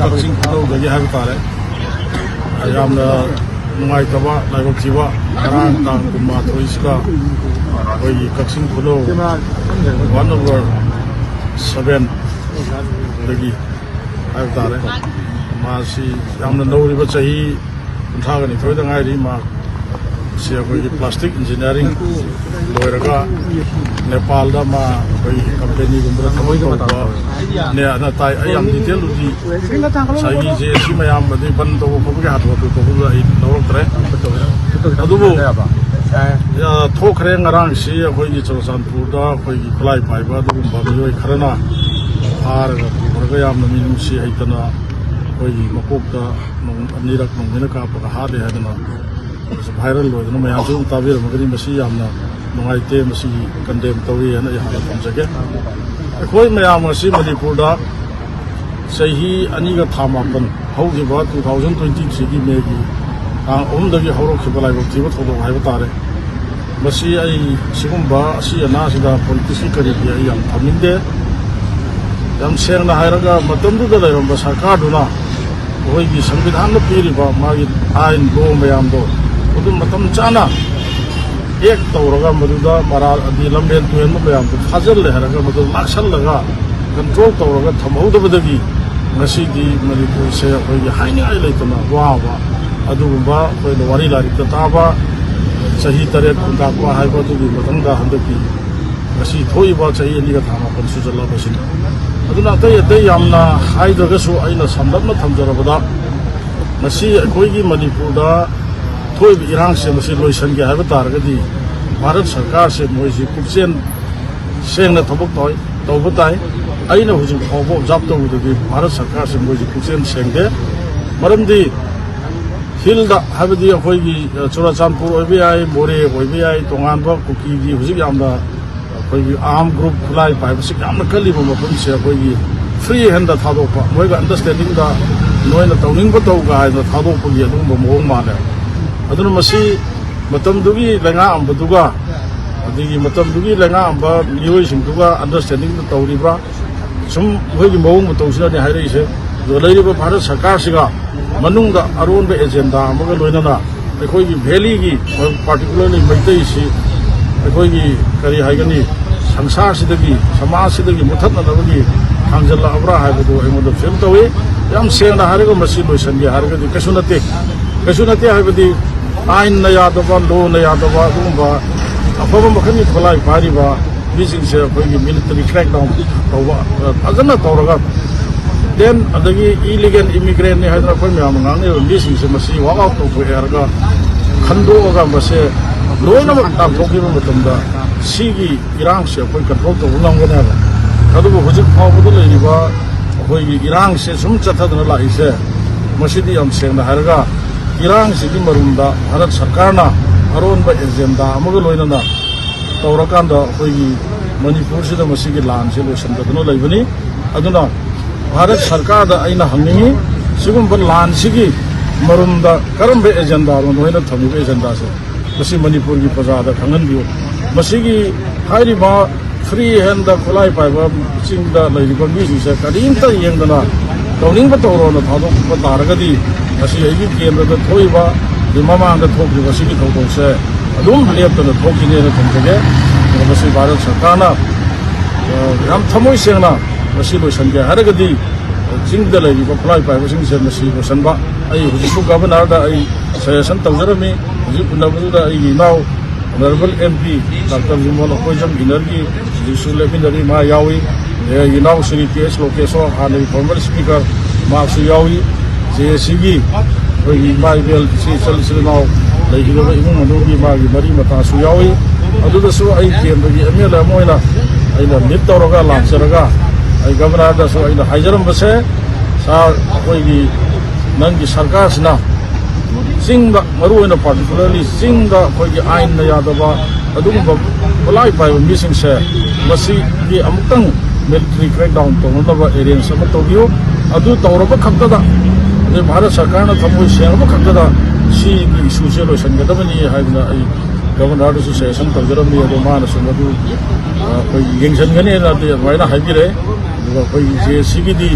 कक्चिंग खुलौदगी है तारे यामना नुंगाइतबा लाइबक्थिबा ngaraang tang kumathoi sika hoi Kakching खुलौ 1/7 dagi hai tare मासी यामना नौरिबा चाही उन्थागनि थोइदा ngairi ma से प्लास्टिक इंजीनियरिंग लोरगा नेपाल मा कंपनी गुमरा थमोई ने अना ताई अयम डिटेल उदी साई जे सी मयाम बदि बन तो फबगे हाथ तो आई लौरत्रे अदुबो थोखरे ngaraang si अखोई चुरचानपुर दा अखोई खुलाई पाइबा दुगुम बाबियोय खरना हारगा पुरगा यामना मिनुसी हैतना अखोई मकोकता अनिरक नोंगिना कापगा हादे हैदना viral lo no maya jung tabir magari masi yamna nungaite masi condemn tawi ana ya pamjage khoi maya masi manipur da sahi ani ga thamapan haugi ba 2023 gi me gi da gi horo khibalai bo thiba thodo hai tare masi ai sigumba asi ana sida politics kari bi ai yam thaminde yam seng na hairaga matam du da rom ba sarkar duna hoi gi संविधान न piri ba magi ain go mayam do उदुम मतम चाना एक तौरगा मदुदा moral अदि लंबेन तुयन मयाम तो खाजल लेहरगा मदु लाक्सल लगा control तौरगा थमौदबदगी ngasi di manipur se khoi haini ai leitona wa adugumba khoi no wari lari ta ba sahi tare kunta ko hai ba tu matang da handaki ngasi thoi ba sahi ani ga thama kon sujalla basin aduna tay yamna haidaga su aina samdapna thamjarabada ngasi khoi gi manipur da थोई इरांग से मसी लोइसन के है तारगदी भारत सरकार से मोइसी कुचेन सेंग थबक तोय तौबताय अइना हुजु फावबो observe तौदगी Bharat सरकार से मोइसी कुचेन सेंगे मरमदी हिलदा हाबदी अखोइगी चुराचानपुर ओइबे आइ मोरे ओइबे आइ तोंगानबा कुकीगी हुजु यामदा अखोइगी आर्म ग्रुप खुलाई पाइबसि यामना कलिबो मफम से अखोइगी फ्री हैंड दा थादोपा मोइगा अंडरस्टैंडिंग दा नोइना तौनिंगबो तौगा हाइना थादोपगी अदुम मोंग माले अदुन मसी मतमदुगी लेंगा अंबदुगा अदिगी मतमदुगी लेंगा अंबा मियोय सिंगदुगा अंडरस्टैंडिंग तौरिबा सुम होगी मौंग तौसिनानि हाइरैसे जो लैरिबा भारत सरकार सिगा मनुंगदा अरोनबे एजेंडा अमगा लोइनाना अखोइगी वैली की पार्टिकुलरली मैतै सि अखोइगी करी हाइगनी संसार सिदगी समाज सिदगी मुथतनबगी थांजला अब्रा हाइबदु एमोद फेम तौइ याम सेंगना हारिगो मसी लोइसनगे हारिगदि कसुनते हाइबदि आइन न यादबा लो न यादबा दुंबा अफब मखनि खोलाई पारिबा बिसिंग से अखोइगी मिलिटरी क्रैकडाउन तौबा अजना तौरगा देन अदगी इलीगल इमिग्रेंट ने हाइदरा कोइ म्याम ngangne बिसिंग से मसी वाक आउट तो एरगा खंदोगा मसे लोइना मक ता थोकिबा मतमदा सिगी इरांग से कोइ कंट्रोल तो उलांगने है अदुबो हुजिक फावबो लेरिबा अखोइगी इरांग से सुम चथदना लाइसे मसीदी हम सेंगना हारगा इरांग सिगी मरुंदा भारत सरकार ना अरोनबा एजेंडा अमग लोइना तौरकांदा अखोइगी मणिपुर सिदा मसीगी लान से लोसनदनो लैबनी अदुना भारत सरकार दा आइना हंगिंगी सिगुंबा लान सिगी मरुंदा करंबे एजेंडा रो नोइना थमिबे एजेंडा से मसी मणिपुर की प्रजा दा खंगनबियो मसीगी हाइरिबा फ्री हैंड दा खुलाई पाइबा चिंगदा लैरिबा मिसि से करिंता येंगदना तौनिंगबा तौरोना थादोक तारगदी मसी एगी केंद्र थोइबा ममांग थोक्रिबा सिगी थौदोंसे अदुम लेप्तना थोकिने थमजगे मसी भारत सरकार ना याम थमोइ सेंगना मसी लोइसनगे हारगदी चिंगदा लैरिबा खुलाई पाइबा सिंग से मसी लोइसनबा आई हुजिसु गवर्नर दा आई सजेशन तौजरमी हुजि पुनबुदा आई नाउ honourable MP doctor Bimol Akoijam इनरगी हुजिसु लेमिनरी मा यावी युनाव श्री केस लोकेशो हाने फॉर्मर स्पीकर मासु यावी जेसीगी होगी माइबेल सी चलसिनाव लैहिगबा इमुंग मनुगी मागी मरी मतासु यावी अदुदसु आई केंद्रगी एमएल मोइना आइना लीड तौरगा लांचरगा आई गवर्नर दसु आइना हाइजरम बसे सा होगी नंगी सरकार सिना सिंग मरुना पार्टिकुलरली सिंग होगी आइन न यादबा अदुगबा खुलाई पाइबा मिसिंग से मसी की अमुक्तंग मिलिट्री क्रैकडाउन तौनबा एरेंज अमा तौबियो अदु तौरबा खक्तदा भारत सरकार ना थमोइ सेंगबा खक्तदा सी इशू से लोइसनगदबनी हाइबना आई गवर्नर दसु सेशन तौजरमनी अदु मानसु मदु कोइ येंगसनगने ना दे माइना हाइबिरे दुगा कोइ जे सीगी दी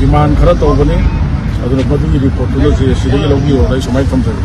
ꯗꯤꯃꯥꯟ ꯈꯔ ꯇꯧꯕꯅꯤ ꯑꯗꯨꯅ ꯃꯗꯨꯒꯤ ꯔꯤꯄꯣꯔꯠꯇꯨꯗ ꯁꯤꯗꯒꯤ ꯂꯧꯕꯤꯌꯣ ꯑꯩ ꯁꯨꯃꯥꯏꯅ ꯊꯝꯖꯒꯦ